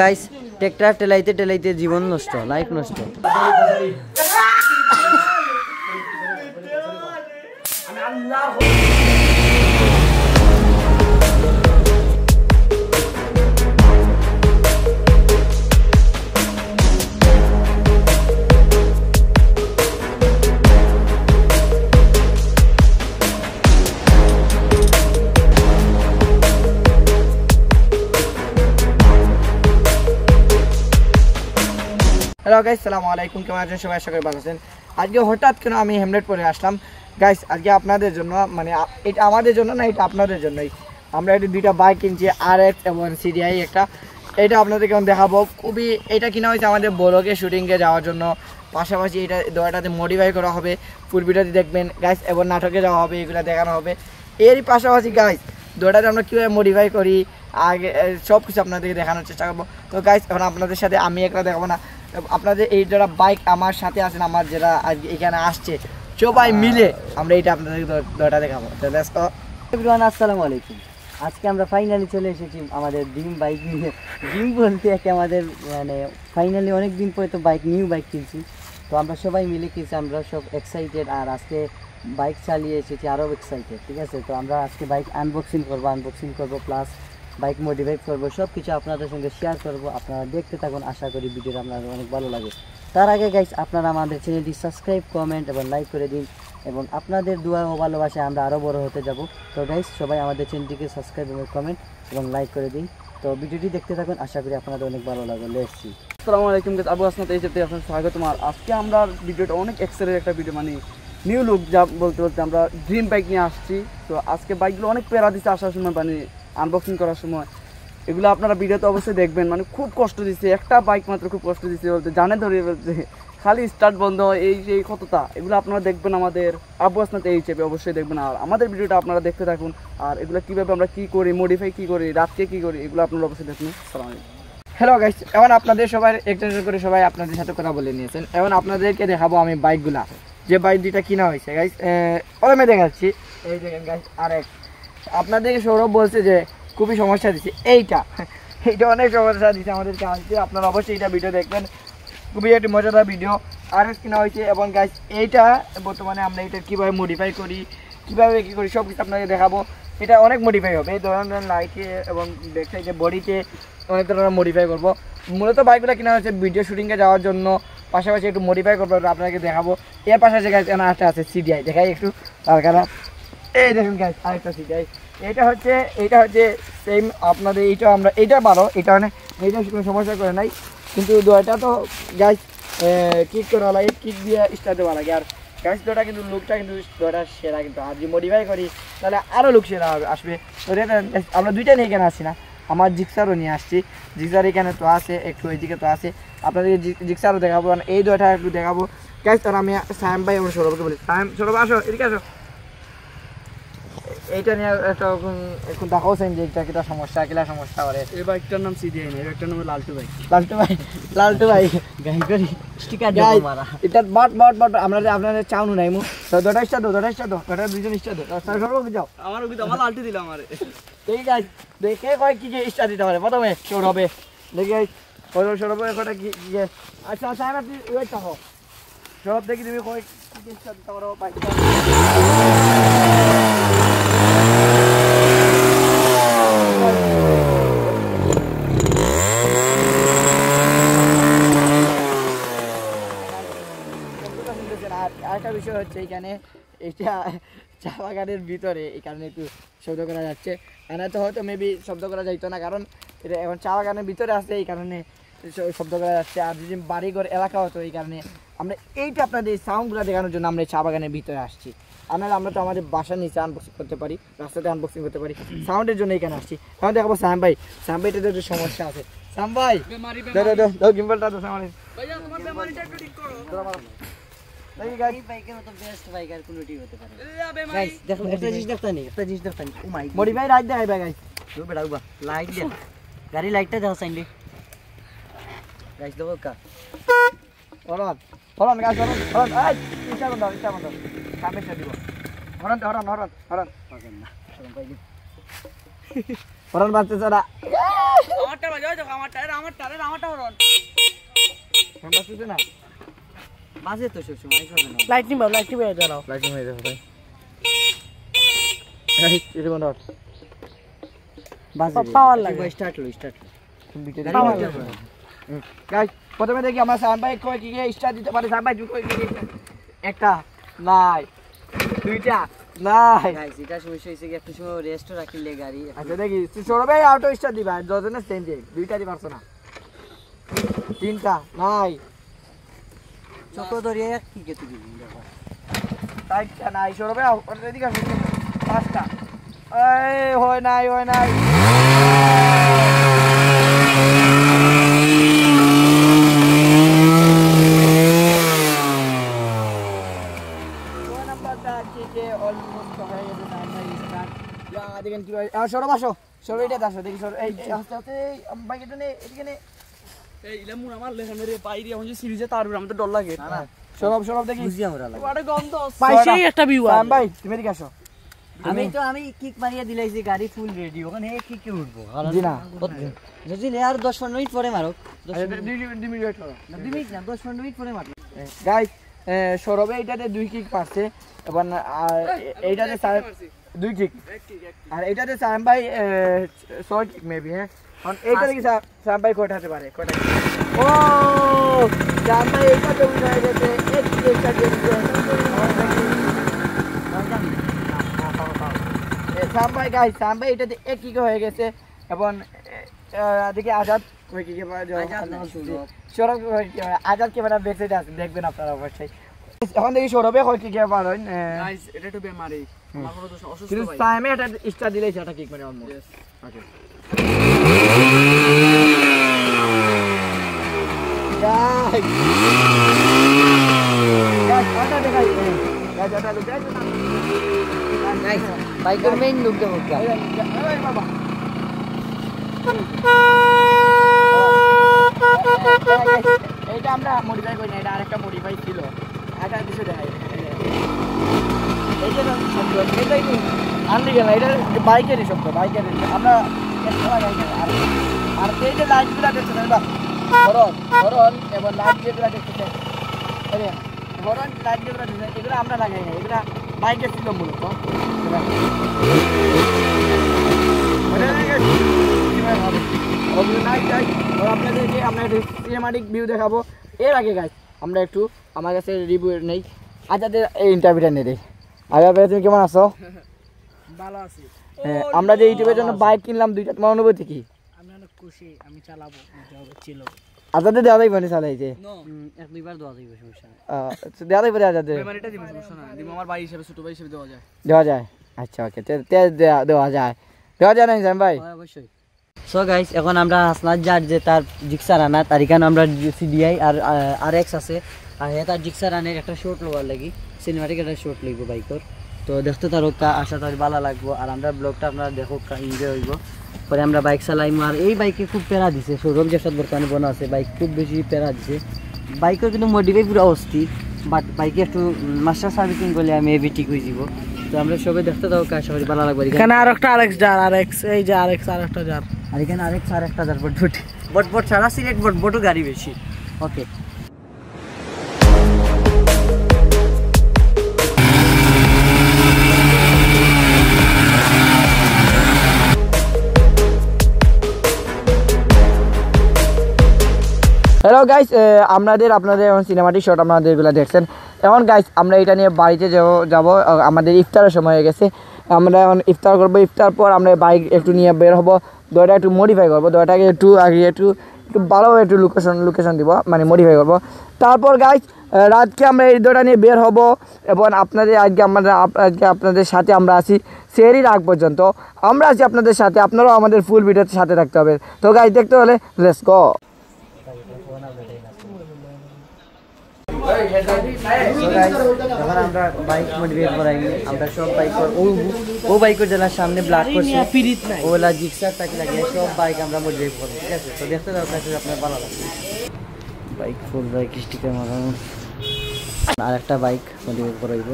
Guys tractor টেলাইতে টেলাইতে জীবন নষ্ট, life নষ্ট। Hello guys, আসসালামু আলাইকুম। কেমন আছেন সবাই? আশা করি ভালো আছেন। আজকে হঠাৎ কেন আমি হেমলেট পরে আসলাম গাইস? আজকে আপনাদের জন্য, মানে এটা আমাদের জন্য না, এটা আপনাদের জন্যই। আমরা এটা দুইটা বাইক কিনছি, RX এবং CDI একটা। এটা আপনাদেরকে আমি দেখাবো। খুবই এটা কিনা হয়েছে আমাদের ব্লগে শুটিংয়ে যাওয়ার জন্য। পাশাপাশি এটা দোয়াটাতে মডিফাই করা হবে, ফুল ভিডিওতে দেখবেন গাইস, এবং নাটকে যাওয়া হবে, এগুলো দেখানো হবে। এরই পাশাপাশি গাইস দোয়াটাতে আমরা কীভাবে মডিফাই করি আগে সব কিছু আপনাদেরকে দেখানোর চেষ্টা করবো। তো গাইস এখন আপনাদের সাথে আমি একটা দেখাবো না, আপনাদের এই যারা বাইক আমার সাথে আছেন, আমার যারা আজকে এখানে আসছে সবাই মিলে আমরা এইটা আপনাদেরকে দোয়াটা দেখাবো। তো লেটস গো এভরিওয়ান, আসসালামু আলাইকুম। আজকে আমরা ফাইনালি চলে এসেছি আমাদের ড্রিম বাইক নিয়ে। ড্রিম বলতে একে আমাদের মানে ফাইনালি অনেক দিন পরে তো নিউ বাইক কিনছি। তো আমরা সবাই মিলে কিনছি, আমরা সব এক্সাইটেড। আর আজকে বাইক চালিয়ে এসেছি আরও এক্সাইটেড, ঠিক আছে? তো আমরা আজকে বাইক আনবক্সিং করবো প্লাস বাইক মডিফাই করবো, সব কিছু আপনাদের সঙ্গে শেয়ার করবো। আপনারা দেখতে থাকুন, আশা করি ভিডিওটা আপনাদের অনেক ভালো লাগে। তার আগে গাইস আপনারা আমাদের চ্যানেলটি সাবস্ক্রাইব, কমেন্ট এবং লাইক করে দিন, এবং আপনাদের দোয়া ও ভালোবাসায় আমরা আরও বড় হতে যাব। তো গাইস সবাই আমাদের চ্যানেলটিকে সাবস্ক্রাইব এবং কমেন্ট এবং লাইক করে দিন। তো ভিডিওটি দেখতে থাকুন, আশা করি আপনাদের অনেক ভালো লাগে। Let's see. আসসালামু আলাইকুম গাইস, আবু হাসনাত এই যেতে আপনাদের স্বাগতম। আর আজকে আমরা ভিডিওটা অনেক এক্সেলের একটা ভিডিও, মানে নিউ লুক যা বলতে আমরা ড্রিম বাইক নিয়ে আসছি। তো আজকে বাইকগুলো অনেক প্যারা দিচ্ছে আসার সময়, মানে আনবক্সিং করার সময়। এগুলো আপনারা ভিডিওতে অবশ্যই দেখবেন। মানে খুব কষ্ট দিচ্ছে, একটা বাইক মাত্র খুব কষ্ট দিচ্ছে বলতে, জানে ধরে বলতে খালি স্টার্ট বন্ধ হয়, এই কতটা। এগুলো আপনারা দেখবেন আমাদের আবু হাসনাত এই হিসেবে, অবশ্যই দেখবেন। আর আমাদের ভিডিওটা আপনারা দেখতে থাকুন। আর এগুলো কীভাবে আমরা কী করি, মডিফাই কী করি, রাতকে কী করি, এগুলো আপনারা অবশ্যই দেখুন। আসসালামু আলাইকুম। হ্যালো গাইস, এখন আপনাদের সবাই একজন করে সবাই আপনাদের সাথে কথা বলে নিয়েছেন। এখন আপনাদেরকে দেখাবো আমি বাইকগুলা, যে বাইক দুইটা কিনা হয়েছে গাইস। প্রথমে দেখাচ্ছি, এই দেখেন গাইস RX। আপনাদেরকে সৌরভ বলছে যে খুবই সমস্যা দিচ্ছে এইটা অনেক সমস্যা দিচ্ছে আমাদেরকে আসছে। আপনারা অবশ্যই এটা ভিডিও দেখবেন, খুবই একটি মজাদার ভিডিও। RX কিনা হয়েছে, এবং গাইস এইটা বর্তমানে আমরা এটা কীভাবে মডিফাই করি, কীভাবে কী করি সব কিছু আপনাকে দেখাবো। এটা অনেক মডিফাই হবে, এই ধরনের লাইটে এবং ব্যাক সাইডে বডিতে অনেক ধরনের মডিফাই করবো। মূলত বাইকগুলো কিনা হচ্ছে ভিডিও শুটিংয়ে যাওয়ার জন্য, পাশাপাশি একটু মডিফাই করবো, আপনাকে দেখাবো। এর পাশাপাশি গাইস একটা আছে CDI, দেখাই একটু কারণ এই দেখুন গাইস আরেকটা CDI। এইটা হচ্ছে সেম আপনাদের, এইটা ভালো, এটা মানে এইটা কোনো সমস্যা করে নাই। কিন্তু দোয়াটা তো গাইস কিক করা লাগে, কিক দিয়ে স্টার্ট দেওয়া লাগে। আর গাইস দোয়াটা কিন্তু লুকটা কিন্তু দোয়াটা সেরা, কিন্তু আর যদি মডিফাই করি তাহলে আরও লুক সেরা আসবে। তো আমরা দুইটা নিয়ে এখানে আসছি না, আমার জিক্সারও নিয়ে আসছি। জিক্সার এখানে তো আছে, একটু ওইদিকে তো আছে, আপনাদেরকে জিক্সারও দেখাবো। এই দোয়াটা একটু দেখাবো গাইস। তাহলে আমি সায়াম ভাই এবং সৌরভকে বলি, সৌরভ আসো, এদিকে আসো। এইটা নিয়ে একটা এখন দেখাওছেন যে এটা কিটা সমস্যা করে। এই বাইকটার নাম CDI না, এই বাইকটার নাম লালটু বাইক। লালটু ভাই গাই করি স্টিকার দাও মারা। এটা বাট আমরা আপনাদের চাউনু নাই মু। তো দোটা স্টার দাও, দোটা দুইজন স্টার দাও। সৌরভ যাও, আমার লালটু দিলাম আমারে। ঠিক আছে, দেখে কয় কি যে স্টার দিতে পারে প্রথমে সৌরভে। দেখি সৌরভ একটা কি আচ্ছা আপনি ওয়েট থাকো। সৌরভ দেখি তুমি কয় কি স্টার দিতে পারো বাইকটা। আরেকটা বিষয় হচ্ছে এখানে এটা চা বাগানের ভিতরে, এই কারণে একটু শব্দ করা যাচ্ছে। আর তো হয়তো মেবি শব্দ করা যাইতো না, কারণ এটা এখন চা বাগানের ভিতরে আছে, এই কারণে শব্দ করা যাচ্ছে। আর যদি বাড়িঘর এলাকা হতো, এই কারণে আমরা এইটা আপনাদের সাউন্ডগুলো দেখানোর জন্য আমরা এই চা বাগানের ভিতরে আসছি। আমরা তো আমাদের বাসার নিচে আনবক্সিং করতে পারি, রাস্তাতে আনবক্সিং করতে পারি, সাউন্ডের জন্য এখানে আসছি। এখন দেখাবো সাম ভাইটা তো একটু সমস্যা আছে। সাম ভাই দাও গিম্বলটা তো সামনে ভাইয়া, তোমার বেমারিটা একটু ঠিক করো। এই বাইকের মতো বেস্ট বাইক আর কোনোটি হতে পারে গাইস। দেখো একটা জিনিস দেখতানি ও মাই মডিফাই লাইট দেখাই ভাই গাইস। তো বেটা উবা লাইট দে, গাড়ি লাইটটা দাও সাইন্ডে গাইস। দেখো কা হরন গাইস, হরন এই ইচ্ছা বন্ধ সামনে দিব। হরন পাগল না শরম পাই হরন বাজতেছে না আমারটা বাজে দেখো আমারটা হরন হরন বাজতেছে না বাজে তো সব সময় করবে না লাইট নিবাও দাঁড়াও লাইটিং হয়ে যাবে ভাই এই এটা বন্ধ বাজে পাওয়ার লাগে স্টার্ট গাইস প্রথমে দেখি আমরা সাম ভাই কই কি স্টার্ট দিতে পারে সাম ভাই কই কি একটা নাই দুইটা নাই গাইস এটা সমস্যা হইছে কি একটু সময় রেস্ট রাখিলে গাড়ি আচ্ছা দেখি সৌরভ ভাই আউটো স্টার্ট দিবা যজনের সেম দিয়ে দুইটা দি পারছ না তিনটা নাই চক্র ধরিয়ে কি কে তুই দেখো চারটা নাই সৌরভ ভাই এদিকে আসো পাঁচটা এই হয় নাই দেখেন কি সৌরভ আসো সৌরভ এটা আসো দেখি সৌরভ এই আস্তে আস্তে বাইক এটা নে এদিকে নে এই ইলামুর আমার লেখানে রে বাইরে এখন যে সিরিজে তার আমার তো ডর লাগে না সৌরভ দেখি বুঝি আমরা লাগে বড় গন্ধ পাইছেই একটা ভিউ সাম ভাই তুমি এদিকে আসো আমি কিক মারিয়া দিলাইছি গাড়ি ফুল রেডি ওখানে কিকে উঠবো জি না যদি আর 10-15 মিনিট পরে মারো 2 মিনিট ওয়েট করো 2 মিনিট না 10-15 মিনিট পরে মারো গাইস সৌরভে এটাতে 2 কিক পাচ্ছে এবং এইটাতে 2 কিক আর এটাতে সাম ভাই 6 কিক মেবি হ্যাঁ আর এইটা দেখি সাম ভাই কোটা হতে পারে কোটা ও সাম ভাই এইটাতে উঠে হয়ে গেছে এক কিক একটা দিয়ে দিতে সাম ভাই গাইস সাম ভাই এটাতে এক কিক হয়ে গেছে এবং দেখি আজাদ কই কিকে পাওয়া যায় সৌরভ আজাদ কে মানে ব্যাক সাইডে আছে দেখবেন আপনারা অবশ্যই এখন দেখি সৌরভে কই কিকে পারেন গাইস এটা একটু বেমারি আমার কোনো দোষ অসুস্থ কিন্তু ভাই টাইমে এটা স্টার দিলেই সেটা কিক মানে অলমোস্ট ওকে গাইস আটা দেখাই গাইস আটা দেখাই গাইস বাইকের মেইন লুক দেখো এই বাবা এইটা আমরা মডিফাই করি না এটা আরেকটা মডিফাই ছিল এটা কিছু দেখাই এইটা শব্দ এটাই কি আনলিগেল না এটা বাইকেরই শব্দ বাইকেরই আমরা একটা লাগাই না আর এই যে লাইটগুলো দেখছেন বা হরন এবং লাইট যেগুলো দেখছেন আরে হরন লাইট যেগুলো দেখছেন এগুলো আমরা লাগাই না এগুলো বাইকের ছিল মূলত আপনাদেরকে আমরা একটু সিনেমাটিক ভিউ দেখাবো এর আগে গাইস আমরা একটু আমার কাছে রিভিউ নেই আজাদের এই ইন্টারভিউটা নিয়ে দেই আজাদ ভাই তুমি কেমন আছো ভালো আছি আমরা যে ইউটিউবের জন্য বাইক কিনলাম দুইটা তোমার অনুভূতি কি আমি অনেক খুশি আমি চালাবো ছিল আজাদের দেওয়া যাইব না চালাইছে এক দুইবার দেওয়া যাবে সমস্যা নেই দেওয়া যাইব আজাদের বেমারিটা দিব সমস্যা না দিব আমার ভাই হিসেবে ছোট ভাই হিসেবে দেওয়া যায় দেওয়া যায় আচ্ছা ওকে দেওয়া যায় না জান ভাই অবশ্যই সো গাইস এখন আমরা হাসনাত যার যে তার জিক্সার আনা তার এখানে আমরা সিডিআই আর আরএক্স আছে আর হে তার জিক্সার আনের একটা শর্ট লোয়ার লাগি সিনেমাটিক একটা শর্ট লাগবে বাইকর তো দেখতে তার আশা তার ভালো লাগবো আর আমরা ব্লগটা আপনারা দেখো এনজয় হইব পরে আমরা বাইক চালাইমু আর এই বাইকে খুব প্যারা দিছে সৌরভ যে সব বর্তমানে বনা আছে বাইক খুব বেশি প্যারা দিছে বাইকের কিন্তু মডিফাই পুরো অস্থির বাট বাইকে একটু মাস্টার সার্ভিসিং করলে আমি এবি ঠিক হয়ে যাব তো আমরা সবাই দেখতে দাও আশা করি ভালো লাগবে এখানে আরেকটা আরএক্স যার আরএক্স এই যে আরএক্স আরেকটা যার আর এখানে আরেকটা যার বট ছাড়া সিলেট বটও গাড়ি বেশি ওকে হ্যালো গাইস আপনাদের এখন সিনেমাটিক শট আপনাদের এগুলো দেখছেন এখন গাইস আমরা এটা নিয়ে বাড়িতে যাব আমাদের ইফতারের সময় হয়ে গেছে আমরা এখন ইফতার করবো ইফতার পর আমরা বাইক একটু নিয়ে বের হবো দয়টা একটু মডিফাই করবো দয়টাকে একটু আগে একটু ভালোভাবে একটু লোকেশন দিব মানে মডিফাই করবো তারপর গাইস রাতকে আমরা এই দয়টা নিয়ে বের হব এবং আজকে আপনাদের সাথে আমরা আছি সেরই রাগ পর্যন্ত আমরা আছি আপনাদের সাথে আপনারাও আমাদের ফুল ভিডিওতে সাথে থাকতে হবে তো গাইস দেখতে হলে লেটস গো এখন আমরা বাইক মডিফাই করাই আমরা সব বাইক ও বাইকের জেলার সামনে ব্ল্যাক করছি ওলা জিক্সার তাকে লাগিয়ে সব বাইক আমরা মডিফাই করবো ঠিক আছে তো দেখতে দাও কাছে আপনার ভালো লাগবে বাইক ফুল বাইক স্টিকার মারানো আর একটা বাইক মডিফাই করাইব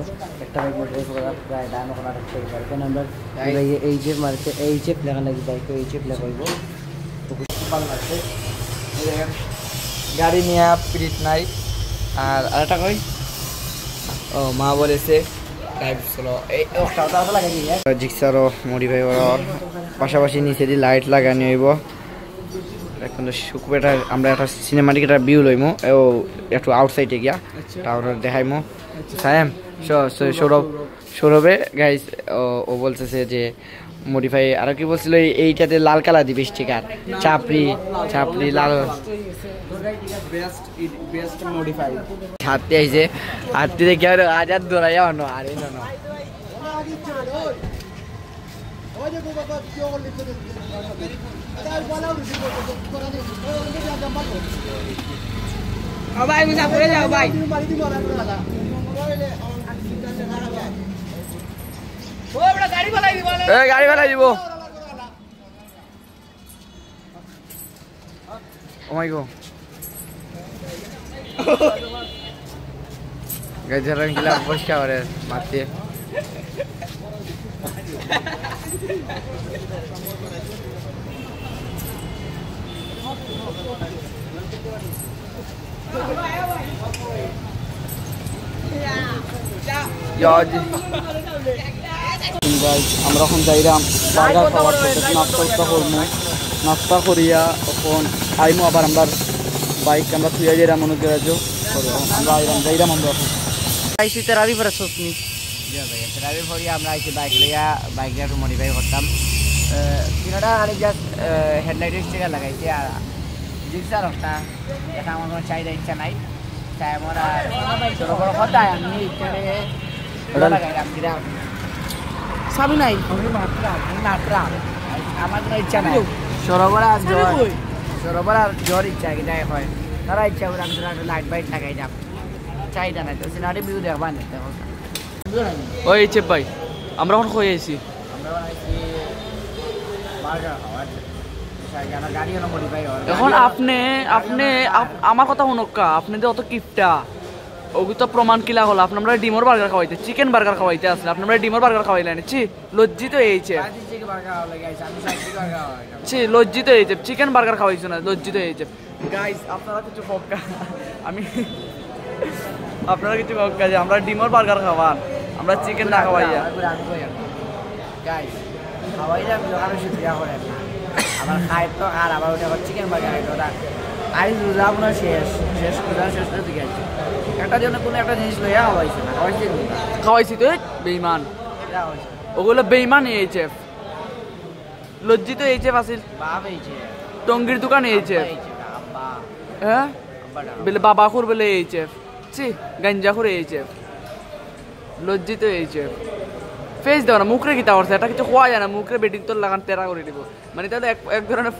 একটা বাইক মডিফাই করা প্রায় দাম এখন আর একটা বাইক কেন আমরা এই যে মার্কে এই যে লেখা লাগি বাইক এই যে লেখা হইব তো খুব ভালো লাগছে গাড়ি নিয়ে পিরিত নাই আর আরেকটা কই ও মা বলেছে জিক্সারও মডিফাই করার পাশাপাশি নিচে দিয়ে লাইট লাগানি হইব এখন শুকুবেটা আমরা একটা সিনেমাটিক একটা ভিউ লইমু ও একটু আউটসাইডে গিয়া তারপর দেখাইমু সায়েম সৌরভে গাইস ও বলতেছে যে মডিফাই আর কি বলছিল এইটাতে লাল কালার দিবে স্টিকার চাপড়ি লাল হাতে আইছে হাতে দেখে আর আজাদ দৌড়াইয়া অন্য আর এই ন ভাই বুঝা পড়ে যাও ভাই গাড়ি ফেলাই দিব ও মাই গড গাজরান গিলা বসকা করে মারতে আমরা এখন যাইরাম বার্গার খাওয়ার নাস্তা করবো নাস্তা করিয়া তখন আইমো আবার আমরা বাইক আমরা থুয়া যাইরাম মনে করে আমরা যাইরাম আমরা এখন আইসি তেরারি পরে সসনি তেরারি পরে আমরা আইসি বাইক লইয়া বাইকটা একটু মডিফাই করতাম তিনটা খালি জাস্ট হেডলাইটের স্টিকার লাগাইছি আর জিক্সার একটা এটা আমার কোনো চাহিদা ইচ্ছা নাই তাই আমরা ছোট বড় কথা আমি ইচ্ছারে লাগাইলাম দিলাম সাবি নাই মাত্রাম আমার কোনো ইচ্ছা নাই সরোবর আর জ্বর ইচ্ছা কি হয় তারা ইচ্ছা করে আমি তোরা লাইট বাইট লাগাই যাব চাহিদা নাই তো সিনারি ভিউ দেখবা না ওই চেপ ভাই আমরা এখন কই আইছি এখন আপনি আমার কথা শুনকা আপনি যে অত কিপটা ওগুলো তো প্রমাণ কিলা হলো আপনি আমরা ডিমোর বার্গার খাওয়াইতে চিকেন বার্গার খাওয়াইতে আসলে আপনি আমরা ডিমোর বার্গার খাওয়াইলেন ছি লজ্জিত হয়েছে ছি লজ্জিত হয়েছে চিকেন বার্গার খাওয়াইছো না লজ্জিত হয়েছে গাইস আপনারা কিছু ফক্কা আমি আপনারা কিছু ফক্কা যে আমরা ডিমোর বার্গার খাওয়ান আমরা চিকেন না খাওয়াইয়া গাইস খাওয়াইলাম দোকানে শুক্রিয়া করেন না আবার খাই তো আর আবার ওটা চিকেন বার্গার ওটা আজ রোজা আপনার শেষ করে দিকে আছে একটা জন্য কোনো একটা জিনিস লইয়া খাওয়াইছে না খাওয়াইছি তো বেইমান ওগুলো বেইমান এইচএফ লজ্জিত এইচএফ আসিল টঙ্গির দোকান এইচএফ হ্যাঁ বলে বাবাকুর বলে এইচএফ ছি গাঞ্জাখুর এইচএফ লজ্জিত এইচএফ ফেস দেওয়া না মুখরে গীতা করছে এটা কিছু খোয়া যায় না মুখরে বেটিং তোর লাগান তেরা করে দিব মানে তাহলে এক ধরনের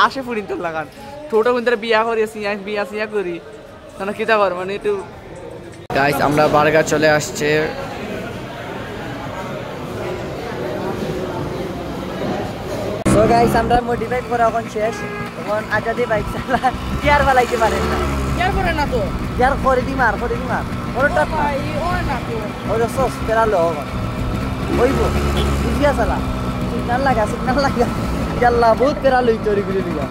আসে ফুরিন তোর লাগান ছোট কিন্তু বিয়া করি বিয়া করি তাহলে কিতা কর মানে একটু গাইস আমরা বার্গার চলে আসছে সো গাইস আমরা মডিফাই করা এখন শেষ এখন আজাদি বাইক চালা গিয়ার বালাইতে পারেন না ইয়ার করে না তো গিয়ার করে দি মার ওরটা ভাই ও না তো ওরে সস তেরালো হইব বুঝিয়া চালা সিগনাল লাগা জাল্লা বহুত তেরালো চরি করে দিবা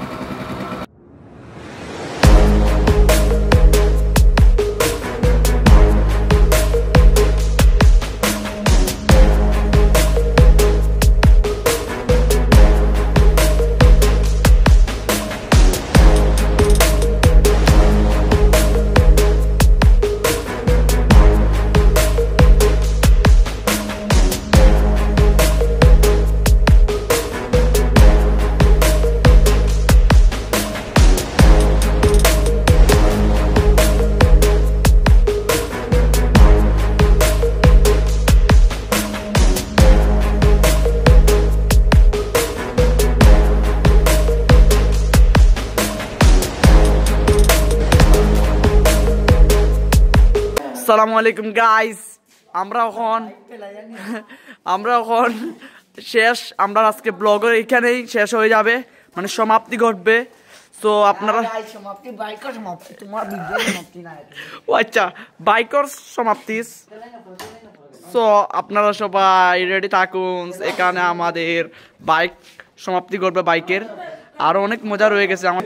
আসসালামু আলাইকুম গাইস আমরা এখন শেষ আমরা আজকে ব্লগের এখানেই শেষ হয়ে যাবে মানে সমাপ্তি ঘটবে সো আপনারা সমাপ্তি বাইকের সমাপ্তি তোমার ভিডিও সমাপ্তি না ও আচ্ছা বাইকার সমাপ্তি। সো আপনারা সবাই রেডি থাকুন, এখানে আমাদের বাইক সমাপ্তি করবে বাইকের। আরো অনেক মজা রয়ে গেছে আমার।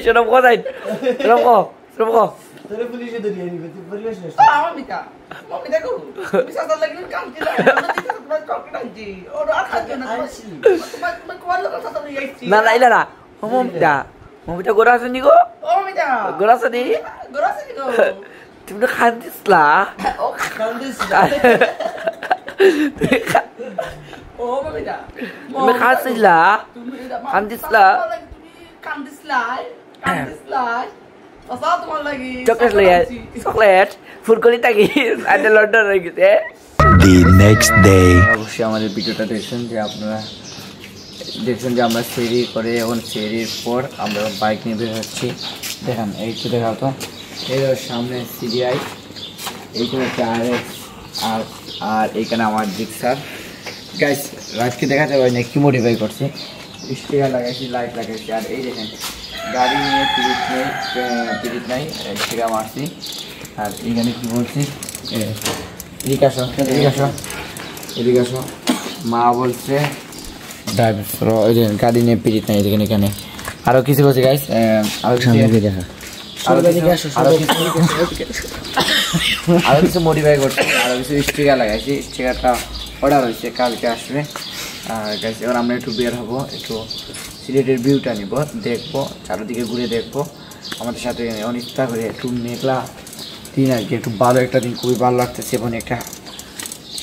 সেরকম কোথায় তোরে পুলিশে ধরিয়ে নিবে তুই পরিবেশ নষ্ট অমিতা অমিতা গো বিশাল লাগলে কামতি না তোমার কপি নাকি ও আর খাচ্ছে না তোমার কোয়াল কথা তো এইছি না না না মমিতা মমিতা গোরা আছে নি গো অমিতা গোরা আছে নি গরাসে গো তুমি তো খান্দিসলা ও কান্দিস ও অমিতা তুমি খাচ্ছিলা তুমি কান্দিসলা কান্দিসলাই পাসা তোমার লাগি চকলেট লইয়া চকলেট ফুরকলি থাকি আইতে লন্ডন হয়ে গেছে। The next day. অবশ্যই আমাদের ভিডিওটা দেখছেন যে আপনারা দেখছেন যে আমরা সিঁড়ি করে এখন সিঁড়ির পর আমরা বাইক নিয়ে বের হচ্ছি। দেখান একটু দেখাও তো, এই সামনে সিডিআই, এইখানে হচ্ছে RX আর এইখানে আমার জিক্সার। গাইস রাজকে দেখাতে পারি না কি মডিফাই করছে, স্টিকার লাগাইছি, লাইট লাগাইছি। আর এই দেখেন গাড়ি নিয়ে পিরিট নাই স্টিকার মারছি। আর এইখানে কী বলছি, এদিকে আসো এদিকে আসো। মা বলছে গাড়ি নিয়ে পিরিট নাই এখানে এখানে আরো কিছু বলছে গাইস। আরো কিছু মডিফাই করছে, আরো কিছু স্টিকার লাগাইছি। স্টিকারটা অর্ডার হয়েছে, কালকে আসবে। আর গাইস এবার আমরা একটু বের হবো, একটু সিলেটের ভিউটা নিব, দেখবো, চারিদিকে ঘুরে দেখবো। আমাদের সাথে অনিচ্ছা করে একটু মেঘলা দিন আর কি, একটু ভালো একটা দিন, খুবই ভালো লাগতেছে এবং একটা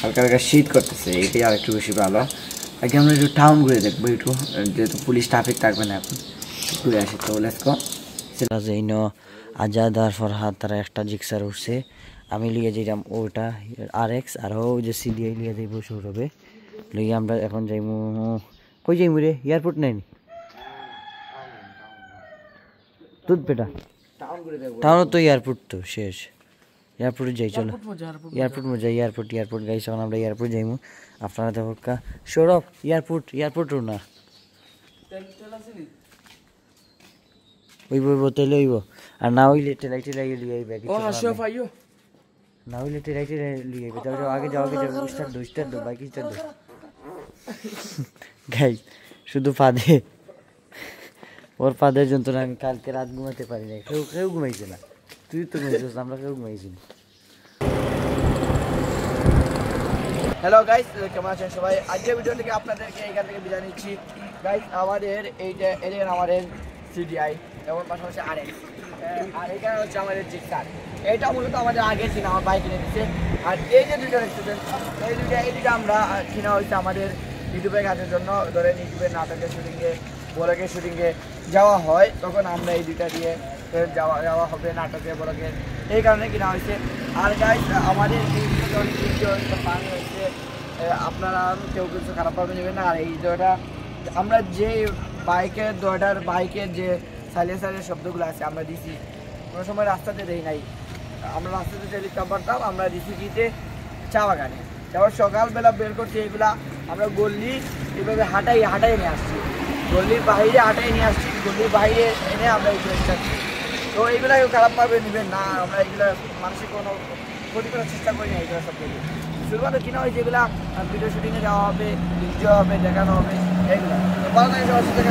হালকা হালকা শীত করতেছে, এটাই আর একটু বেশি ভালো। আগে আমরা একটু টাউন ঘুরে দেখবো, একটু যেহেতু পুলিশ ট্রাফিক থাকবে না, এখন ঘুরে আসি। তো লেটস গো। যেন আজাদ আর ফরহাদ তারা একটা জিক্সার উঠছে, আমি লিয়ে যাইলাম ওটা RX, আর ও যে সিডিআই লিয়ে যাইব সৌরভে লইয়া। আমরা এখন যাইমু, কই যাইমু রে? এয়ারপোর্ট নেই দুধ পেটা টাউন তো, এয়ারপোর্ট তো শেষ, এয়ারপোর্টে যাই চলো। এয়ারপোর্ট মজা, এয়ারপোর্ট গাইস, এখন আমরা এয়ারপোর্ট যাইমু। আপনারা দেখো সৌরভ এয়ারপোর্টও না ওইব তেলে হইব, আর না হইলে টেলাই লিয়ে আইবে, না হইলে টেলাই লিয়ে আইবে। যাও আগে যাও স্টার্ট দো বাইক স্টার্ট দো গাইস। শুধু ফাঁদে, ওর ফাঁদের যন্ত্রণা আমি কালকে রাত ঘুমাতে পারি না, কেউ ঘুমাইছে না, তুই তো ঘুমাইছিস, আমরা কেউ ঘুমাইছি না। হ্যালো গাইস, কেমন আছেন সবাই? আজকের ভিডিও থেকে আপনাদেরকে এখান থেকে বিদায় নিচ্ছি গাইস। আমাদের এইটা এদিকে আমাদের সিডিআই এবং পাশাপাশি RX, আর এখানে হচ্ছে আমাদের জিক্সার। এটা মূলত আমাদের আগে ছিল, আমার বাইক কিনে দিচ্ছে। আর এই যে দুটো দেখতেছেন, এই দুটো আমরা কিনা হয়েছে আমাদের ইউটিউবে কাজের জন্য। ধরেন ইউটিউবের নাটকের শুটিংয়ে, ব্লগের শুটিংয়ে যাওয়া হয়, তখন আমরা এই দুটা দিয়ে যাওয়া হবে নাটকে, ব্লগের, এই কারণে কিনা হয়েছে। আর গাইস আমাদের এই ভিডিও পানি হয়েছে, আপনারা কেউ কিছু খারাপভাবে নেবেন না। আর এই ভিডিওটা আমরা যে বাইকের যে সাইলেন্সারের শব্দগুলো আছে আমরা দিছি, কোনো সময় রাস্তাতে দেই নাই, আমরা রাস্তাতে যে লিখতাম পারতাম, আমরা দিছি কিতে চা বাগানে। তারপর সকালবেলা বের করছি, এইগুলা আমরা গল্লি এইভাবে হাঁটাই নিয়ে আসছি, গল্লির বাইরে হাঁটাই নিয়ে আসছি, গল্লির বাইরে এনে আমরা এইগুলো দিচ্ছি। তো এইগুলা কেউ খারাপভাবে নেবেন না, আমরা এইগুলো মানুষের কোনো ক্ষতি করার চেষ্টা করি না। এইগুলো সব থেকে শুধুমাত্র কিনা হয় যেগুলা ভিডিও শুটিংয়ে যাওয়া হবে, ভিডিও হবে, দেখানো হবে, এইগুলো। তো ভালো থাকে সবার সাথে।